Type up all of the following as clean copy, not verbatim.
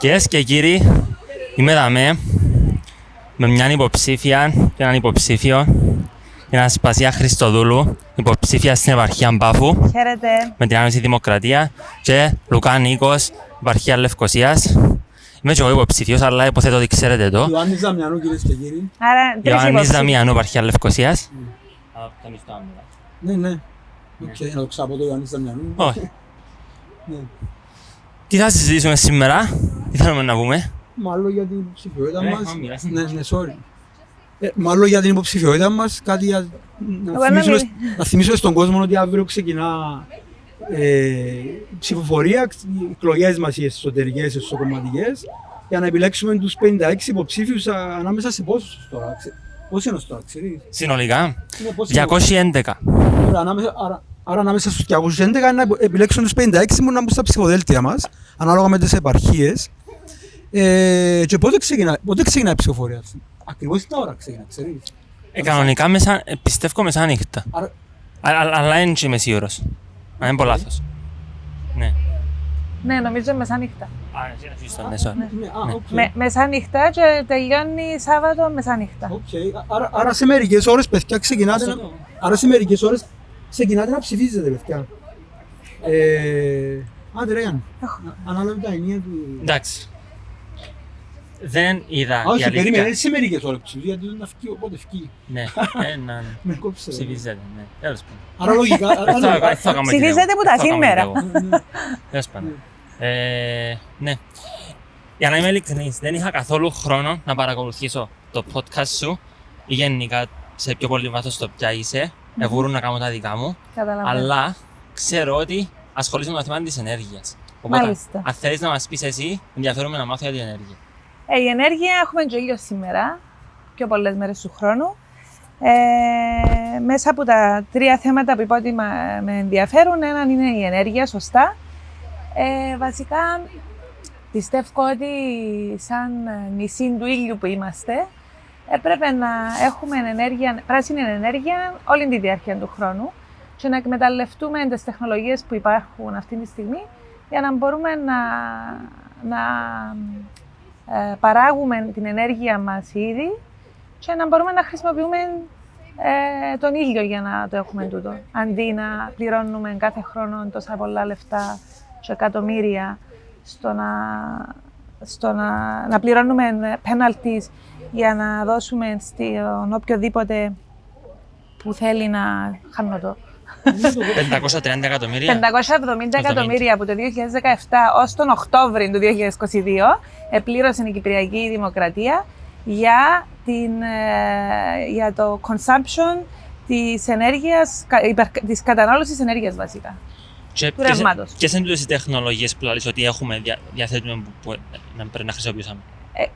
Κυρίες και κύριοι, είμαι δαμέ με μια υποψήφια και έναν υποψήφιο, την Ασπασία Χριστοδούλου, υποψήφια στην επαρχία Μπάφου. Χαίρετε. Με την Άνωση Δημοκρατία και Λουκά Νίκος, επαρχία Λευκωσίας. Είμαι και εγώ υποψήφιος, αλλά υποθέτω ότι ξέρετε το. Ιωάννης Δαμιανού, κυρίες και κύριοι. Ιωάννης Δαμιανού, επαρχία Λευκωσίας. Ναι. Να το ξαπώ το Ιωάννης Δαμιανού. Όχι. Ναι. Τι θα συζητήσουμε σήμερα, τι θέλουμε να πούμε. Μάλλον για την υποψηφιότητα μας. μοιράσαι. Ναι, sorry. Μάλλον για την υποψηφιότητα μας, κάτι για να θυμίσουμε στον κόσμο ότι αύριο ξεκινά ψηφοφορία, οι εκλογές μας οι εσωτερικές, οι εσωκομματικές, για να επιλέξουμε τους 56 υποψήφιους ανάμεσα σε πόσους τώρα. Πόσοι είναι τώρα, ξέρεις. Συνολικά, Ναι, πόσοι είναι. 211. Άρα ανάμεσα στους 211 να επιλέξουν τους 56 που να μπουν στα ψηφοδέλτια μας, ανάλογα με τις επαρχίες. Και πότε ξεκινάει η ψηφοφορία αυτή. Ακριβώς την ώρα ξεκινάει, ξέρεις. Κανονικά πιστεύω μεσάνυχτα. Αλλά δεν είμαι σίγουρος. Αν είναι πολύ λάθος. Ναι. Ναι, νομίζω μεσάνυχτα. Ναι. Μεσάνυχτα και τελειώνει Σάββατο μεσάνυχτα. Άρα σε μερικές ώρες, παιδιά, ξεκινάτε να ψηφίζετε, παιδιά. Άντε ρε Γιάννη, ανάλαβε τα ενία του... Εντάξει. Δεν είδα η Όχι, αλήθεια. περίμενε, σε μερικές ώρες ψηφίζετε, γιατί να φύγει, οπότε φύγει. Ναι, να Με κόψε. ψηφίζετε, ναι. Τέλος πάντων. Άρα λογικά... Ψηφίζετε που τα σήμερα. Τέλος πάντων. Ναι. Για να είμαι ειλικρινής, δεν είχα καθόλου χρόνο να παρακολουθήσω το podcast σου ή γενικά σε πιο πολύ βάθος το ποια είσαι. Εβούρουν να κάνω τα δικά μου. Καταλαβαίνω. Αλλά ξέρω ότι ασχολείσαι με το θέμα της ενέργειας. Οπότε, Μάλιστα. αν θέλεις να μας πεις εσύ, ενδιαφέρομαι να μάθω για την ενέργεια. Η ενέργεια έχουμε και ήλιο σήμερα, πιο πολλές μέρες του χρόνου. Μέσα από τα τρία θέματα που είπα ότι με ενδιαφέρουν, έναν είναι η ενέργεια, σωστά. Βασικά, πιστεύω ότι σαν νησί του ήλιου που είμαστε, έπρεπε να έχουμε ενέργεια, πράσινη ενέργεια όλη τη διάρκεια του χρόνου και να εκμεταλλευτούμε τις τεχνολογίες που υπάρχουν αυτή τη στιγμή για να μπορούμε να παράγουμε την ενέργεια μας ήδη και να μπορούμε να χρησιμοποιούμε τον ήλιο για να το έχουμε τούτο. Αντί να πληρώνουμε κάθε χρόνο τόσα πολλά λεφτά και εκατομμύρια να πληρώνουμε penalties για να δώσουμε στον οποιοδήποτε που θέλει να χάνω το. 530 εκατομμύρια. 570 εκατομμύρια από το 2017 ως τον Οκτώβριο του 2022 επλήρωσε η Κυπριακή Δημοκρατία για το consumption της ενέργειας, της κατανάλωσης ενέργειας βασικά. Του ρεύματος. Ποιες είναι οι τεχνολογίες που λες ότι έχουμε διαθέτουμε που πρέπει να χρησιμοποιήσουμε.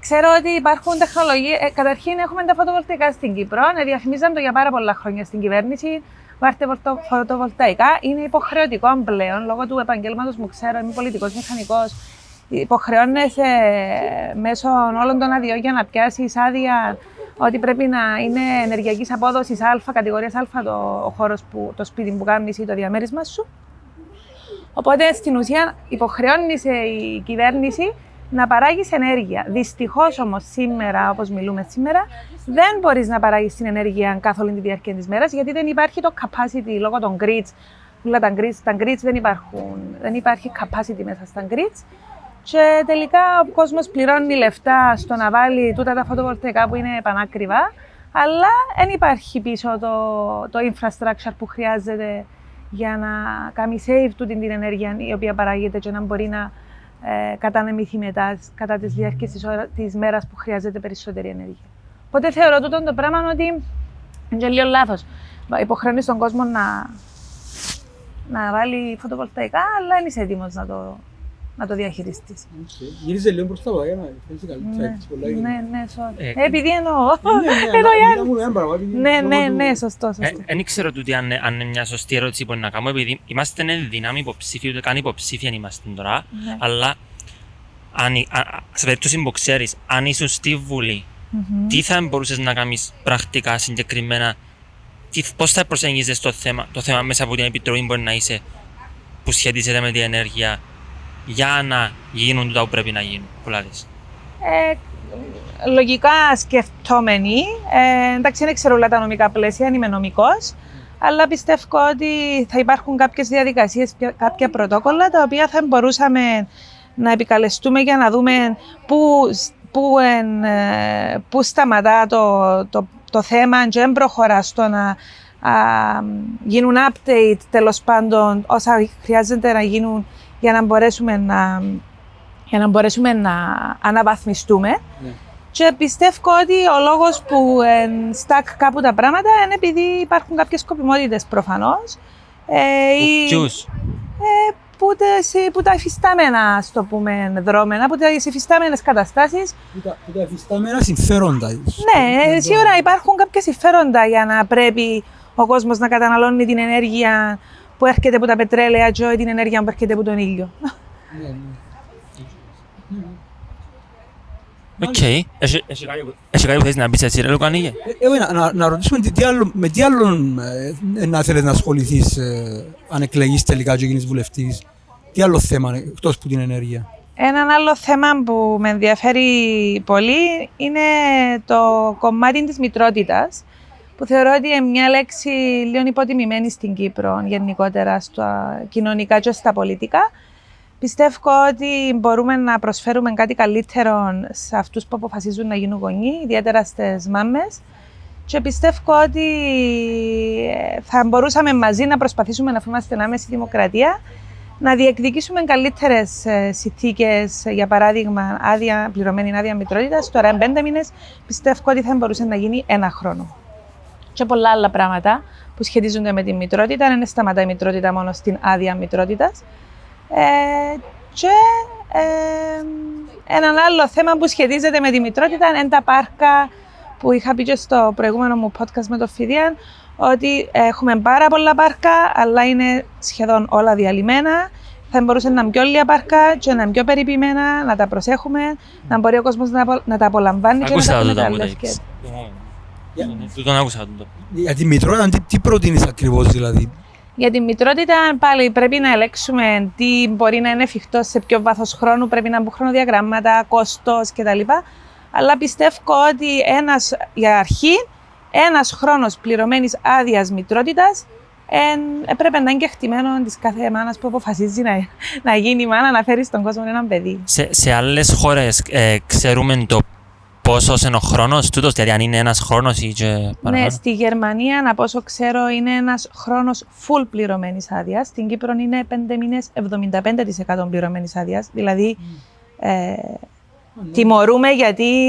Ξέρω ότι υπάρχουν τεχνολογίες. Καταρχήν, έχουμε τα φωτοβολταϊκά στην Κύπρο. Διαφημίζαν το για πάρα πολλά χρόνια στην κυβέρνηση. Βάρτε φωτοβολταϊκά. Είναι υποχρεωτικό πλέον, λόγω του επαγγέλματος μου, ξέρω, είμαι πολιτικός μηχανικός. Υποχρεώνεσαι μέσω όλων των αδειών για να πιάσεις άδεια ότι πρέπει να είναι ενεργειακής απόδοσης Α, κατηγορίας Α ο χώρος, το σπίτι που κάνεις ή το διαμέρισμα σου. Οπότε στην ουσία υποχρεώνεις η κυβέρνηση να παράγεις ενέργεια. Δυστυχώς όμως σήμερα, όπως μιλούμε σήμερα, δεν μπορείς να παράγεις την ενέργεια καθ' όλη τη διάρκεια της μέρας, γιατί δεν υπάρχει το capacity λόγω των grids. Τα grids δεν υπάρχουν, δεν υπάρχει capacity μέσα στα grids. Και τελικά ο κόσμος πληρώνει λεφτά στο να βάλει τούτα τα φωτοβολταϊκά που είναι πανάκριβα, αλλά δεν υπάρχει πίσω το infrastructure που χρειάζεται για να κάνει save τούτη την ενέργεια η οποία παράγεται και να μπορεί να κατανεμηθεί μετά κατά τις διάρκειες της μέρας που χρειάζεται περισσότερη ενέργεια. Οπότε θεωρώ τούτο το πράγμα ότι είναι λίγο λάθος. Υποχρεώνει τον κόσμο να βάλει φωτοβολταϊκά, αλλά δεν είσαι έτοιμος να το διαχειριστείς. Γύριζε λίγο προς τα πάνω για να φαίνεσαι καλύτερα. Ναι, sorry. Επειδή εννοώ. Ναι, σωστό. Δεν ήξερα τούτη αν είναι μια σωστή ερώτηση που να κάνω, επειδή είμαστε δυνάμει υποψήφοι, ούτε καν υποψήφοι αν είμαστε τώρα, αλλά σε περίπτωση που ξέρεις, αν ήσουν στη Βουλή, τι θα μπορούσες να κάνεις πρακτικά, συγκεκριμένα, πώς θα προσεγγίζεις το θέμα μέσα από την Επιτροπή μπορεί να είσαι που σχετίζεται με την ενέργεια για να γίνουν τούτα που πρέπει να γίνουν, που λάδεις. Λογικά σκεφτόμενοι, εντάξει δεν ξέρω όλα τα νομικά πλαίσια, δεν είμαι νομικός, αλλά πιστεύω ότι θα υπάρχουν κάποιες διαδικασίες, κάποια πρωτόκολλα τα οποία θα μπορούσαμε να επικαλεστούμε για να δούμε πού σταματά το θέμα και δεν προχωρά στο να γίνουν update τέλος πάντων όσα χρειάζεται να γίνουν για να μπορέσουμε να αναβαθμιστούμε. Ναι. Και πιστεύω ότι ο λόγος που στάκ κάπου τα πράγματα είναι επειδή υπάρχουν κάποιες σκοπιμότητες προφανώς. Ποιους? Που τα εφιστάμενα, ας το πούμε, δρόμενα, που τις εφιστάμενες καταστάσεις. Που τα εφιστάμενα συμφέροντα. Ναι, σίγουρα υπάρχουν κάποια συμφέροντα για να πρέπει ο κόσμος να καταναλώνει την ενέργεια που έρχεται από τα πετρέλαια και την ενέργεια που έρχεται από τον ήλιο. Οκ. Έχει κάτι που θες να πεις έτσι ρε Λουκανίγε? Να ρωτήσουμε με τι άλλον να θέλεις να ασχοληθείς αν εκλεγείς τελικά και γίνεις βουλευτής. Τι άλλο θέμα εκτός από την ενέργεια? Έναν άλλο θέμα που με ενδιαφέρει πολύ είναι το κομμάτι της μητρότητας, που θεωρώ ότι είναι μια λέξη λίγο υποτιμημένη στην Κύπρο γενικότερα στα κοινωνικά και στα πολιτικά. Πιστεύω ότι μπορούμε να προσφέρουμε κάτι καλύτερο σε αυτούς που αποφασίζουν να γίνουν γονείς, ιδιαίτερα στις μάμες. Και πιστεύω ότι θα μπορούσαμε μαζί να προσπαθήσουμε να είμαστε άμεση δημοκρατία, να διεκδικήσουμε καλύτερες συνθήκες, για παράδειγμα, πληρωμένη άδεια μητρότητας. Τώρα, εν 5 μήνες, πιστεύω ότι θα μπορούσε να γίνει 1 χρόνο. Και πολλά άλλα πράγματα που σχετίζονται με τη μητρότητα. Δεν σταματάει η μητρότητα μόνο στην άδεια μητρότητας. Και ένα άλλο θέμα που σχετίζεται με τη μητρότητα είναι τα πάρκα που είχα πει και στο προηγούμενο μου podcast με τον Φιδιάν, ότι έχουμε πάρα πολλά πάρκα, αλλά είναι σχεδόν όλα διαλυμένα. Θα μπορούσε να είναι πιο λίγα πάρκα και να είναι πιο περιποιημένα, να τα προσέχουμε, να μπορεί ο κόσμος να τα απολαμβάνει και να τα εκμεταλλεύεται. Τον άκουσα. Για τη μητρότητα, τι προτείνεις ακριβώς δηλαδή? Για τη μητρότητα πάλι πρέπει να ελέγξουμε τι μπορεί να είναι εφικτό, σε ποιο βάθος χρόνου, πρέπει να μπουν χρονοδιαγράμματα, κόστος κτλ. Αλλά πιστεύω ότι για αρχή ένας χρόνος πληρωμένης άδειας μητρότητας πρέπει να είναι και χτυμένο της κάθε μάνας που αποφασίζει να γίνει μάνα, να φέρει στον κόσμο έναν παιδί. Σε άλλες χώρες ξέρουμε το πόσος είναι ο χρόνος τούτος, δηλαδή αν είναι ένας χρόνος ή και παραπάνω? Ναι, στη Γερμανία, από όσο ξέρω, είναι ένας χρόνος full πληρωμένης άδειας. Στην Κύπρο είναι 5 μήνες 75% πληρωμένης άδειας. Δηλαδή, τιμωρούμε γιατί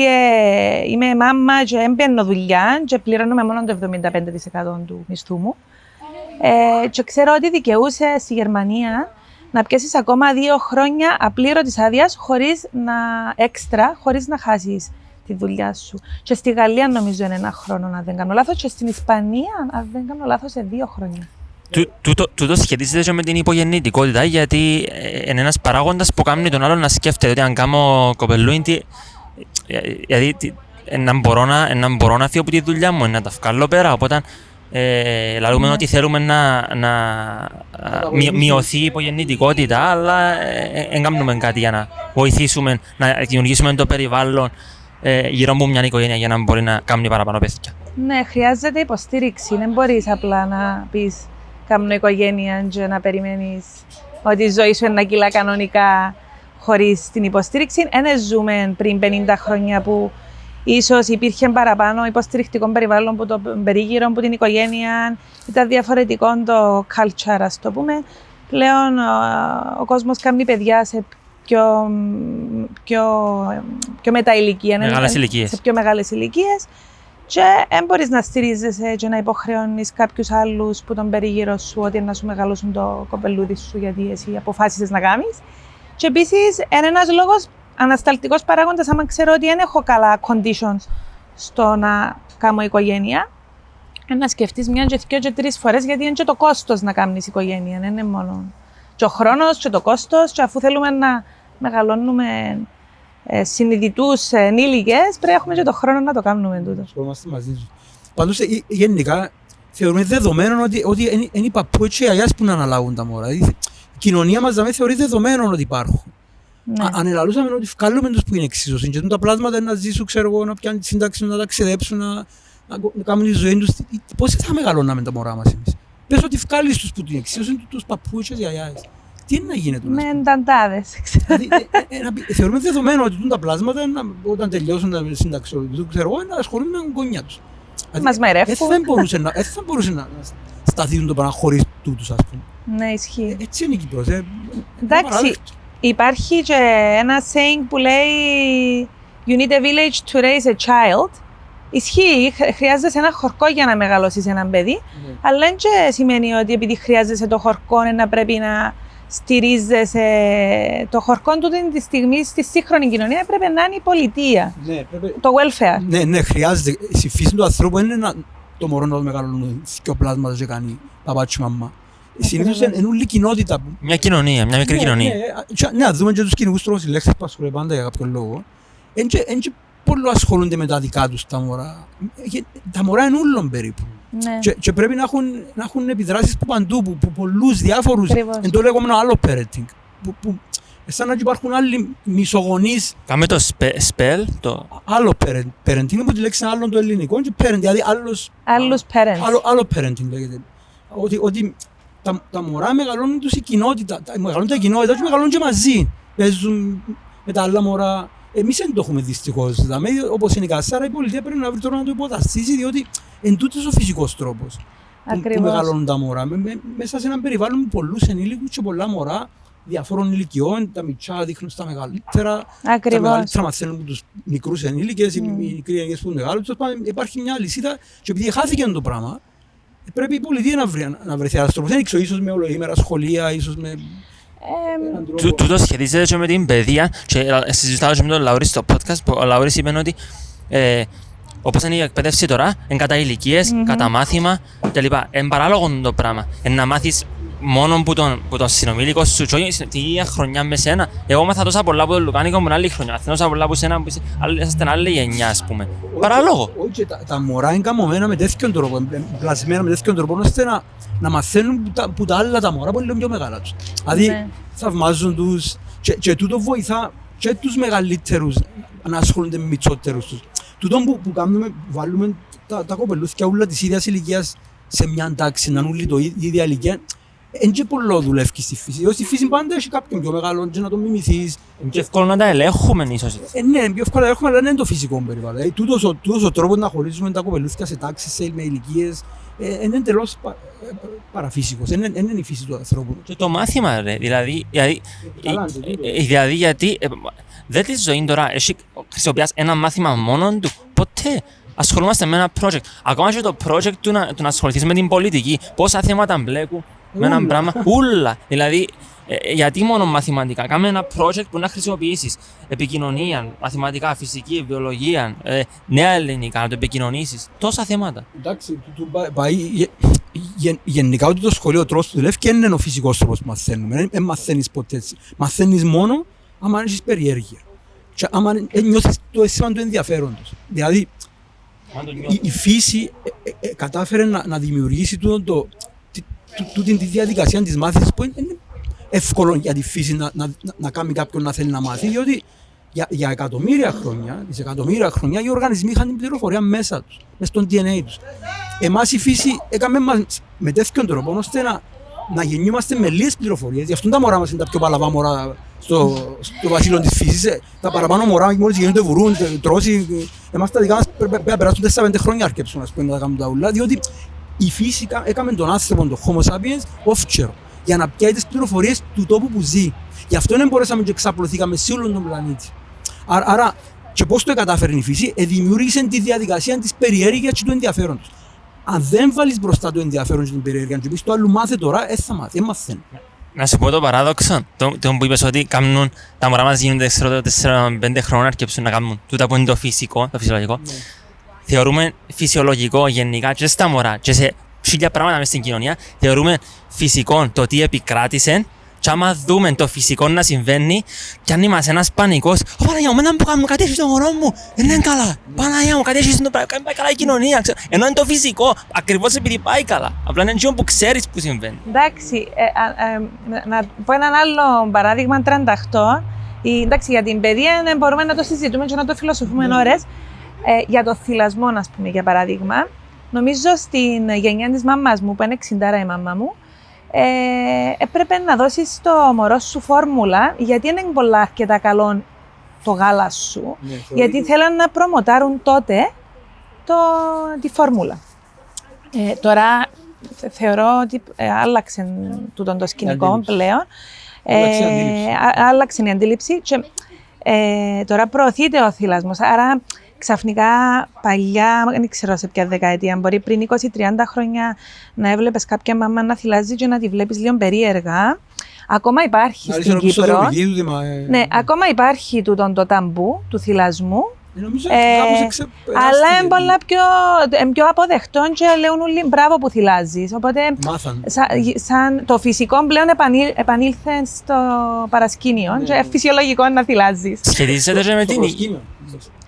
είμαι μάμα και έμπαινω δουλειά και πληρώνουμε μόνο το 75% του μισθού μου. Και ξέρω ότι δικαιούσε στη Γερμανία να πιάσεις ακόμα 2 χρόνια απλήρωτης άδειας χωρίς να χάσεις τη δουλειά σου. Και στη Γαλλία νομίζω είναι 1 χρόνο, αν δεν κάνω λάθος, και στην Ισπανία, αν δεν κάνω λάθος, σε 2 χρόνια. Τούτο σχετίζεται και με την υπογεννητικότητα, γιατί είναι ένας παράγοντας που κάνει τον άλλον να σκέφτεται ότι αν κάνω κοπελούιντι, γιατί να μπορώ να φύγω από τη δουλειά μου, να τα βγάλω πέρα, οπότε λαλούμε ότι θέλουμε να μειωθεί η υπογεννητικότητα, αλλά δεν κάνουμε κάτι για να βοηθήσουμε, να δημιουργήσουμε το περιβάλλον γύρω από μια οικογένεια για να μπορεί να κάνει παραπάνω παιδιά. Ναι, χρειάζεται υποστήριξη. Δεν μπορείς απλά να πεις κάνω οικογένεια και να περιμένεις ότι η ζωή σου είναι να κυλά κανονικά χωρίς την υποστήριξη. Δεν ζούμε πριν 50 χρόνια που ίσως υπήρχε παραπάνω υποστηρικτικό περιβάλλον που το περίγυρο, που την οικογένεια, ήταν διαφορετικό το culture, ας το πούμε. Πλέον ο κόσμος κάνει παιδιά σε πιο μετά ηλικία, σε πιο μεγάλες ηλικίες, και δεν μπορείς να στηρίζεσαι και να υποχρεώνεις κάποιους άλλους που τον περίγυρο σου ότι να σου μεγαλώσουν το κοπελούδι σου γιατί εσύ αποφάσισες να κάνεις. Και επίσης είναι ένας λόγος ανασταλτικός παράγοντας, άμα ξέρω ότι δεν έχω καλά conditions στο να κάνω οικογένεια, να σκεφτείς 1 και 2 και 3 φορές, γιατί είναι και το κόστος να κάνεις οικογένεια, δεν είναι μόνο και ο χρόνος και το κόστος, και αφού θέλουμε να μεγαλώνουμε συνειδητούς ενήλικες, πρέπει να έχουμε και το χρόνο να το κάνουμε τούτο. Είμαστε μαζί σου. Πάντως, γενικά, θεωρούμε δεδομένο ότι είναι οι παππούς και οι αγιάς που να αναλάβουν τα μωρά. Η κοινωνία μας δεν θεωρεί δεδομένο ότι υπάρχουν. Ναι. Αν ελαλούσαμε ότι βγάλουμε τους που είναι εξίσωση και τα πλάσματα να ζήσουν, ξέρω εγώ, να πιάνουν τη σύνταξη, να ταξιδέψουν, να κάνουν τη ζωή τους, πώς θα μεγαλώναμε τα μωρά μας εμείς. Πες ότι βγάλεις τους που την εξίσωση, τους παππούες και γιαγιάδες. Τι είναι να γίνεται. Με ενταντάδες. Δηλαδή, θεωρούμε δεδομένο ότι τα πλάσματα όταν τελειώσουν να συνταξιοδοτηθούν, ξέρω εγώ, να ασχολούν με την γωνιά τους. Μας μερεύουν. Δεν θα μπορούσε να σταθεί το πράγμα χωρίς τούτους, ας πούμε. Ναι, ισχύει. Έτσι είναι η Κύπρος. Εντάξει, υπάρχει και ένα saying που λέει You need a village to raise a child. Ισχύει, χρειάζεσαι ένα χορκό για να μεγαλώσεις έναν παιδί, αλλά δεν και σημαίνει ότι επειδή χρειάζεσαι το χορκό να πρέπει να στηρίζεσαι. Το χορκό του τη στιγμή στη σύγχρονη κοινωνία πρέπει να είναι η πολιτεία. Ναι, το welfare. Ναι, χρειάζεται. Στη φύση του ανθρώπου δεν είναι το μωρό να το μεγαλώνει και ο πλάσματος και κάνει παπάτσι μαμά. Συνήθως είναι όλη η κοινότητα. Μια κοινωνία, μια μικρή κοινωνία. Ναι, να δούμε και τους κοινικούς τρόπους συλλέξεις που ασχολούνται πάντα για κάποιο λόγο. Εν και πολλοί ασχολούνται με τα δικά τους τα μωρά. Τα μωρά είναι ούλων περίπου. Ναι. Και πρέπει να έχουν επιδράσεις που παντού, που πολλούς διάφορους. Εν το λεγόμενο άλλο parenting. Σαν να υπάρχουν άλλοι μισογονείς. Κάμε το spell, το... Άλλο parenting, που τη λέξη είναι άλλο το ελληνικό και parent, δηλαδή άλλους parents. Άλλο parenting λέγεται. Ότι τα μωρά μεγαλώνουν τους η κοινότητα, μεγαλώνουν τα κοινότητα και μεγαλώνουν και μαζί. Παίζουν με τα άλλα μωρά. Εμείς δεν το έχουμε δυστυχώς. Δηλαδή, όπως είναι η Κασάρα, η πολιτεία πρέπει να βρει τώρα να το υποταστήσει, διότι εν τούτος ο φυσικός τρόπος που μεγαλώνουν τα μωρά. Μέσα σε έναν περιβάλλον με πολλούς ενήλικους και πολλά μωρά διαφόρων ηλικιών, τα μητσά δείχνουν στα μεγαλύτερα, τα μεγαλύτερα μαθαίνουν από τους μικρούς ενήλικες, οι μικροί ενήλικες που είναι μεγάλους. Υπάρχει μια λυσίδα και επειδή χάθηκε το πράγμα, πρέπει η πολιτεία να βρεθεί ένας τρόπος. Δεν ξέρω, ίσως με ολοήμερα σχολεία, ίσως με... Τούτο σχετίζεται και με την παιδεία και συζητάω και με τον Λαούρη στο podcast που ο Λαούρης είπε ότι όπως είναι η εκπαίδευση τώρα, είναι κατά ηλικίες, κατά μάθημα κλπ. Είναι παράλογο το πράγμα. Να μάθεις μόνο που τον συνομήλικο σου και όχι την ίδια χρονιά με σένα. Εγώ μάθα τόσα πολλά από τον Λουκάνικο μου άλλη χρονιά, τόσα πολλά από σένα που είσαστε άλλη γενιά, ας πούμε. Παράλογο. Όχι, τα μωρά είναι καμωμένα με τέτοιον τρόπο, πλασμένα με τέτοιον τρόπο, ώστε να μαθαίνουν που τα άλλα τα μωρά που είναι λίγο πιο μεγάλα τους. Δηλαδή θαυμάζουν τους και τούτο βοηθά και τους μεγαλύτερους να ασχολούνται με μητσότερους τους. Τούτο που κάνουμε, βάλουμε τα κοπελούθια όλα της ίδιας ηλικίας σε μια τάξη, να είναι όλοι η ίδια ηλικία. Εν και πολλό δουλεύει στη φύση, διότι στη φύση πάντα έχει κάποιον πιο μεγάλο και να τον μιμηθείς. Είναι πιο εύκολο να τα ελέγχουμε ίσως. Ναι, είναι πιο εύκολο να ελέγχουμε, αλλά δεν είναι το φυσικό περιβάλλον. Τούτος ο τρόπος να χωρίζουμε τα κοπελούθια σε τάξεις, με ηλικίες, είναι εντελώς παραφύσικος, δεν είναι η φύση του ανθρώπου. Και το μάθημα, ρε, δηλαδή γιατί δεν τη ζωή τώρα χρησιμοποιάς ένα μάθημα μόνον του, ποτέ. Ασχολούμαστε με ένα project. Ακόμα και το project του να ασχοληθείς με την πολιτική, πόσα θέματα μπλέκουν με ένα πράγμα, ούλα. Δηλαδή, γιατί μόνο μαθηματικά. Κάμε ένα project που να χρησιμοποιήσεις επικοινωνία, μαθηματικά, φυσική, βιολογία, νέα ελληνικά, να το επικοινωνήσεις. Τόσα θέματα. Εντάξει, γενικά ότι το σχολείο τρως του δουλεύει και είναι ο φυσικός τρόπος που μαθαίνουμε. Δεν μαθαίνεις ποτέ έτσι. Μαθαίνεις μόνο άμα έχεις περιέργεια. Και άμα νιώθεις το αίσθημα του ενδιαφέροντος. Δηλαδή, η φύση κατάφερε να δημιουργήσει τη διαδικασία της μάθησης που είναι εύκολο για τη φύση να κάνει κάποιον να θέλει να μάθει, διότι για εκατομμύρια χρόνια οι οργανισμοί είχαν την πληροφορία μέσα τους, μέσα στον DNA τους. Εμάς η φύση έκαμε με τέτοιον τρόπο ώστε να γεννιούμαστε με λίγες πληροφορίες. Γι' αυτό τα μωρά μας είναι τα πιο παλαβά μωρά στο βασίλειο της φύσης. Τα παραπάνω μωρά μόλις γίνονται βουρούν, τρώσει. Εμάς τα δικά μας πρέπει να περάσουν 4-5 χρόνια αρκέψουν να τα κάνουν τα ούλα, διότι η φύση έκαμε τον άνθρωπο, τον Homo sapiens, off-chair, για να πιάει τις πληροφορίες του τόπου που ζει. Γι' αυτό δεν μπορέσαμε και εξαπλωθήκαμε σε όλον τον πλανήτη. Άρα, και πώς το κατάφερε η φύση, δημιούργησε τη διαδικασία της περιέργειας και του ενδιαφέροντος. Αν δεν βάλεις μπροστά το ενδιαφέρον και την περιέργεια και πεις το άλλο μάθε τώρα, θα μάθει, δεν μαθαίνει. Να σου πω το παράδοξο, το που είπες ότι κάνουν, τα μωρά μας γίνονται 4-5 χρόνια αρκεψούν να κάνουν τούτα που είναι το φυσικό, το φυσιολογικό. Ναι. Θεωρούμε φυσιολογικό γενικά και στα μωρά και σε χίλια πράγματα μες στην κοινωνία, θεωρούμε φυσικό το τι επικράτησε Και άμα δούμε το φυσικό να συμβαίνει, πιάνει μας ένας πανικός. «Ω Παναγιά μου, δεν μπορώ να κάτι έχει στον μωρό μου, δεν είναι καλά. Παναγιά μου, κάτι έχει στον πράγμα, πάει καλά η κοινωνία». Ενώ είναι το φυσικό, ακριβώς επειδή πάει καλά. Απλά είναι εκείνο που ξέρεις που συμβαίνει. Εντάξει, να πω έναν άλλο παράδειγμα, 38. Εντάξει, για την παιδεία μπορούμε να το συζητούμε και να το φιλοσοφούμε ώρες. Για το θυλασμό, ας πούμε, για παράδειγμα. Νομίζω στην γενιά της μαμάς μου, που είναι 60 η μαμά μου, έπρεπε να δώσεις στο μωρό σου φόρμουλα, γιατί είναι πολλά αρκετά καλό το γάλα σου, γιατί θέλαν να προμοτάρουν τότε τη φόρμουλα. Τώρα θεωρώ ότι άλλαξε το σκηνικό πλέον. Άλλαξε η αντίληψη και τώρα προωθείται ο θυλασμός. Άρα ξαφνικά παλιά, δεν ξέρω σε ποια δεκαετία, μπορεί πριν 20-30 χρόνια να έβλεπες κάποια μαμά να θυλάζει και να τη βλέπεις λίγο περίεργα. Ακόμα υπάρχει στην Κύπρο. Ναι, ακόμα υπάρχει το ταμπού του θυλασμού. Αλλά είναι πολλά πιο αποδεκτό και λέουν όλοι μπράβο που θυλάζεις. Οπότε σαν το φυσικό πλέον επανήλθε στο παρασκήνιο και φυσιολογικό να θυλάζεις. Σχετίζεται με την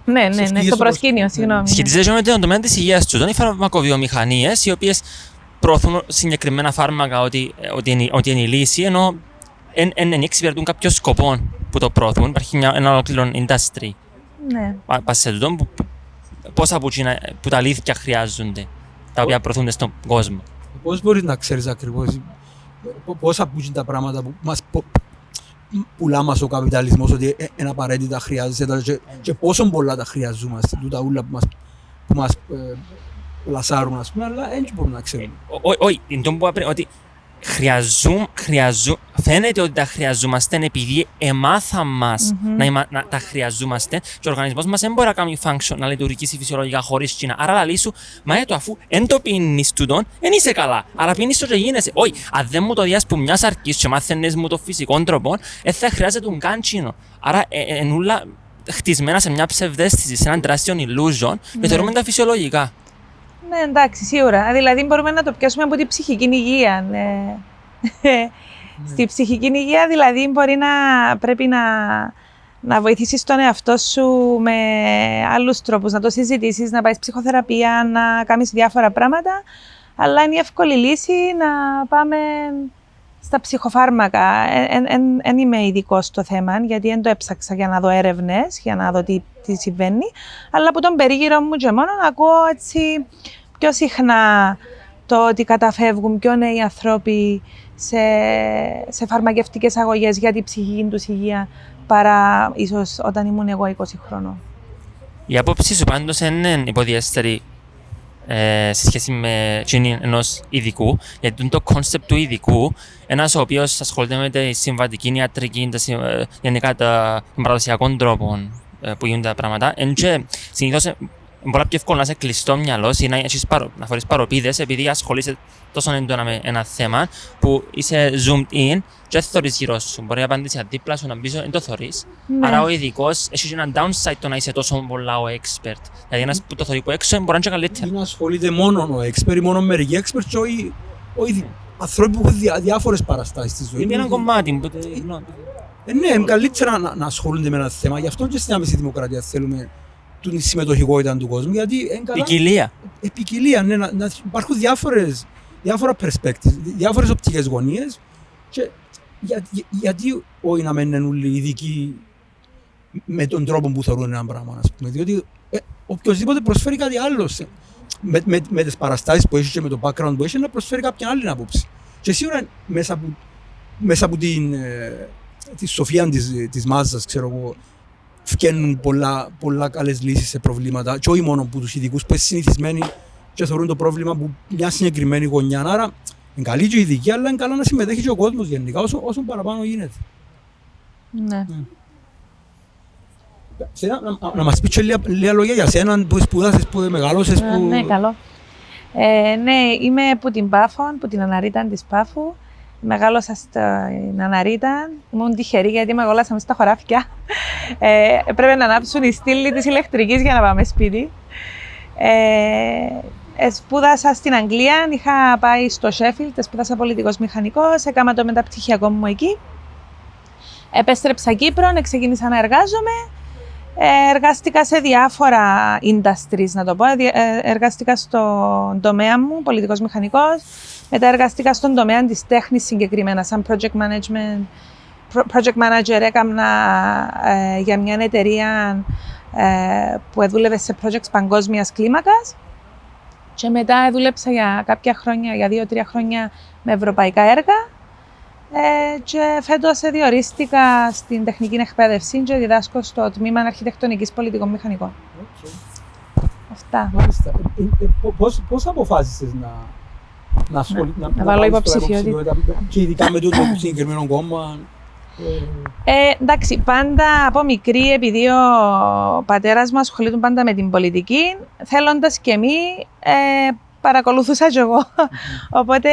ναι, στο προσκήνιο, συγγνώμη. Σχετίζεται με τον τομέα της υγείας του. Είναι οι φαρμακοβιομηχανίες οι οποίες προωθούν συγκεκριμένα φάρμακα ότι είναι η λύση, ενώ δεν εξυπηρετούν κάποιο σκοπό που το προωθούν. Υπάρχει ένα ολόκληρο industry. Ναι. Πας σε τούτο, πόσα που τα αλήθεια χρειάζονται, τα οποία προωθούνται στον κόσμο. Πώς μπορείς να ξέρεις ακριβώς πόσα που είναι τα πράγματα που μας πουλά μας ο καπιταλισμός, ότι είναι απαραίτητα χρειάζεται και πόσο πολλά τα χρειαζόμαστε, τούτα ούλα που μας πλασάρουν, ας πούμε, αλλά δεν μπορούμε να ξέρουμε. Όχι, ότι φαίνεται ότι τα χρειαζόμαστε επειδή εμάθα μας να τα χρειαζόμαστε και ο οργανισμός μας δεν μπορεί να κάνει function, να λειτουργήσει φυσιολογικά χωρίς Κίνα. Άρα λαλεί σου, μα αφού εν το πίνεις τούτον, δεν είσαι καλά. Άρα πίνεις το και γίνεσαι. Όχι, αν δεν μου το διάς που μιας αρκής και μάθαινες μου το φυσικό τρόπο, θα χρειάζεται τον κάντσινο. Άρα ενούλα χτισμένα σε μια ψευδαίσθηση, σε έναν τεράστιο illusion και θεωρούμε τα φυσιολογικά. Ναι, εντάξει, σίγουρα. Δηλαδή μπορούμε να το πιάσουμε από την ψυχική υγεία. Ναι. Στη ψυχική υγεία δηλαδή πρέπει να βοηθήσεις τον εαυτό σου με άλλους τρόπους, να το συζητήσεις, να πάεις ψυχοθεραπεία, να κάνεις διάφορα πράγματα, αλλά είναι η εύκολη λύση να πάμε στα ψυχοφάρμακα. Εν είμαι ειδικό στο θέμα, γιατί δεν το έψαξα για να δω έρευνες, για να δω τι συμβαίνει, αλλά από τον περίγυρο μου και μόνο να ακούω έτσι πιο συχνά το ότι καταφεύγουν πιο νέοι άνθρωποι σε φαρμακευτικές αγωγές για την ψυχική τους υγεία παρά ίσως όταν ήμουν εγώ 20 χρόνων. Η άποψη σου πάντως είναι υποδιέστερη σε σχέση με ενός ειδικού, γιατί είναι το κόνσεπτ του ειδικού, ένας ο οποίος ασχολείται με τη συμβατική ιατρική, γενικά των παραδοσιακών τρόπων που γίνονται τα πράγματα, και συνήθως μπορεί πιο εύκολο να είσαι κλειστό μυαλός ή να φορείς παροπίδες επειδή ασχολείσαι τόσο έντονα με ένα θέμα που είσαι zoomed in και δεν θωρείς γύρω σου. Μπορεί να απαντήσει δίπλα σου, να μπεις, δεν το θωρείς. Ναι. Άρα ο ειδικός έχει ένα downside το να είσαι τόσο πολλά ο expert. Δηλαδή ένας που το θωρεί από έξω μπορεί να είναι καλύτερα. Είναι ασχολείται μόνο ο expert ή μόνο μερικοί expert και όχι άνθρωποι που έχουν διάφορες παραστάσεις στη ζωή. Είναι ένα κομμάτι. Ναι, είναι καλύτερα να ασχολούνται με ένα θέμα. Γι' αυτό και στην άμεση δημοκρατία θέλουμε τη συμμετοχικότητα του κόσμου. Ποικιλία. Ποικιλία, ναι, να υπάρχουν διάφορα perspectives, διάφορες οπτικές γωνίες. Και γιατί όχι να μένουν όλοι ειδικοί με τον τρόπο που θεωρούν ένα πράγμα, ας πούμε. Διότι οποιοσδήποτε προσφέρει κάτι άλλο με τις παραστάσεις που έχει και με το background που έχει, να προσφέρει κάποια άλλη άποψη. Και σίγουρα μέσα από τη σοφία της μάζας, ξέρω εγώ, φτιάχνουν πολλά καλές λύσεις σε προβλήματα και όχι μόνο από τους ειδικούς που είναι συνηθισμένοι και θεωρούν το πρόβλημα από μια συγκεκριμένη γωνιά. Άρα είναι καλή και ειδική, αλλά είναι καλά να συμμετέχει και ο κόσμος γενικά όσο παραπάνω γίνεται. Ναι. Να μας πεις και λίγα λόγια για σένα που σπουδάσες, που μεγάλωσες. Ναι, καλό. Ναι, είμαι από την Πάφο, από την Αναρίτα της Πάφου. Μεγάλωσα στην Αναρίτα, ήμουν τυχερή γιατί μεγάλωσα στα χωράφια. Πρέπει να ανάψουν οι στήλοι της ηλεκτρικής για να πάμε σπίτι. Σπούδασα στην Αγγλία, είχα πάει στο Sheffield, σπούδασα πολιτικός μηχανικός, έκανα το μεταπτυχιακό μου εκεί. Επέστρεψα Κύπρο, ξεκίνησα να εργάζομαι. Εργάστηκα σε διάφορα industries, να το πω. Εργάστηκα στον τομέα μου, πολιτικός μηχανικός. Μετά εργάστηκα στον τομέα της τέχνης συγκεκριμένα, σαν project manager έκανα για μια εταιρεία που δούλευε σε projects παγκόσμιας κλίμακας. Και μετά δούλεψα για κάποια χρόνια, για 2-3 χρόνια με ευρωπαϊκά έργα. Και φέτος διορίστηκα στην τεχνική εκπαίδευση και διδάσκω στο τμήμα αρχιτεκτονικής πολιτικών μηχανικών. Αυτά. Μάλιστα. Πώς αποφάσισες να βάλω υποψηφιότητα και ειδικά με το συγκεκριμένο κόμμα? Εντάξει, πάντα από μικρή, επειδή ο πατέρας μου ασχολείται πάντα με την πολιτική, θέλοντας και εμείς, παρακολουθούσα κι εγώ. Οπότε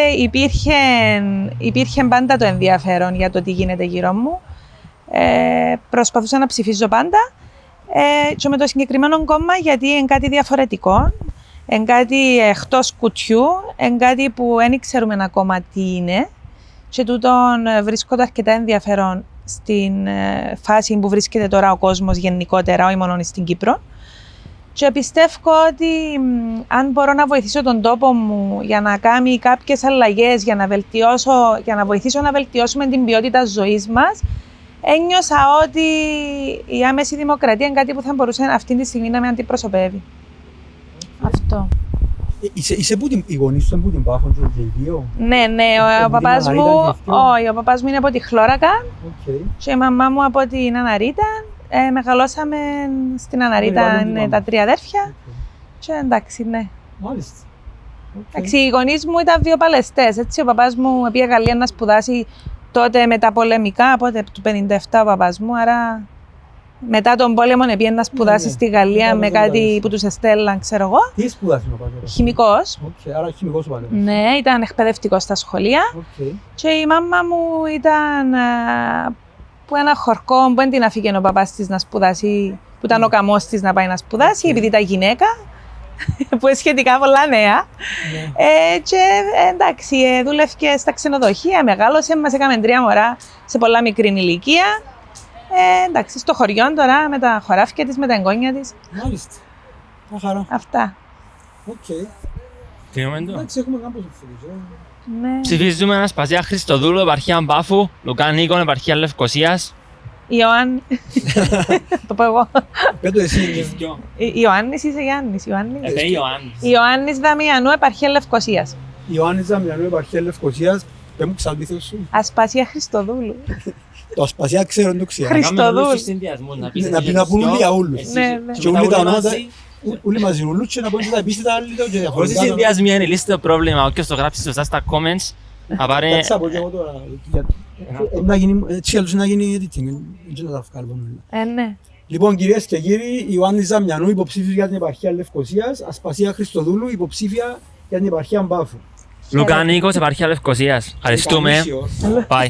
υπήρχε πάντα το ενδιαφέρον για το τι γίνεται γύρω μου. Προσπαθούσα να ψηφίζω πάντα. Και με το συγκεκριμένο κόμμα, γιατί είναι κάτι διαφορετικό, είναι κάτι εκτός κουτιού, είναι κάτι που δεν ξέρουμε ακόμα τι είναι. Και τούτον βρίσκονται αρκετά ενδιαφέρον στην φάση που βρίσκεται τώρα ο κόσμος γενικότερα, όχι μόνο στην Κύπρο. Και πιστεύω ότι αν μπορώ να βοηθήσω τον τόπο μου για να κάνει κάποιες αλλαγές, για να βοηθήσω να βελτιώσουμε την ποιότητα ζωής μας, ένιωσα ότι η άμεση δημοκρατία είναι κάτι που θα μπορούσε αυτή τη στιγμή να με αντιπροσωπεύει. Αυτό. Είσαι που οι γονείς σου από την Πάφο και οι δύο? Ναι, ο παπάς μου είναι από τη Χλώρακα και η μαμά μου από την Αναρίτα. Μεγαλώσαμε στην Αναρίτα, είναι τα 3 αδέρφια και εντάξει, ναι. Μάλιστα. Εντάξει, οι γονείς μου ήταν βιοπαλαιστές, έτσι. Ο παπάς μου πήγε Γαλλία να σπουδάσει τότε με τα πολεμικά, οπότε του 57 ο παπάς μου, άρα μετά τον πόλεμο πήγε να σπουδάσει στη Γαλλία με κάτι που τους εστέλαν, ξέρω εγώ. Τι σπουδάσει ο πατέρας? Χημικός. Άρα χημικός ο πατέρας. Ναι, ήταν εκπαιδευτικός στα σχολεία. Και η μάμα μου ήταν που ένα χορκό που δεν την αφήκε ο παπάς της να σπουδάσει, που ήταν ο καμός της να πάει να σπουδάσει, επειδή ήταν γυναίκα, που είναι σχετικά πολλά νέα. Και εντάξει, δούλευε στα ξενοδοχεία, μεγάλωσε, μας έκαμε 3 μωρά σε πολλά μικρή ηλικία. Εντάξει, στο χωριό τώρα, με τα χωράφια της, με τα εγγόνια της. Μάλιστα. Μια χαρά. Αυτά. Τι момento. Εντάξει, έχουμε κάμπος ευθύντες. Ναι. Ψηφίζουμε Ανασπασία Χριστοδούλου, επαρχία Μπάφου, Λουκά Νίκον, επαρχία Λευκωσίας. Ιωάννη. Το πω εγώ. Πέτω εσύ. Ιωάννης είσαι Γιάννης. Ιωάννης. Ιωάννης Δαμιανού, επαρχία Λευκωσίας. Ιωάννης Δαμιανού, επαρχία Λευκωσίας. Πες μου ξαλήθος σου. Ασπασία Χριστοδούλου. Το Ασπασία ξέρω, δεν το ξέρω. Χριστοδούλου. Να πούν για όλους. Ναι. Και όλοι τα ονόματα, όλοι μαζί ούλους και να πούν και τα επίστητα άλλοι και Όσοι διαφορετικά. συνδυασμοί είναι λύστε το πρόβλημα, όποιος το γράψει σωστά στα comments, θα πάρει... Κάτσα από και εγώ τώρα. Έτσι άλλως να γίνει editing, έτσι να τα βγάλουμε όλα. Ναι. Λοιπόν, κυρίες και κύριοι, Ιωάννης Δαμιανού, υποψήφιος για την επαρχία Λευκωσίας, Ασπασία Χριστοδούλου, υποψήφια για την επαρχία Μπάφου. Λουκά Νίκος, επαρχία Λευκωσίας. Ευχαριστούμε. Καλή όρθια. Bye.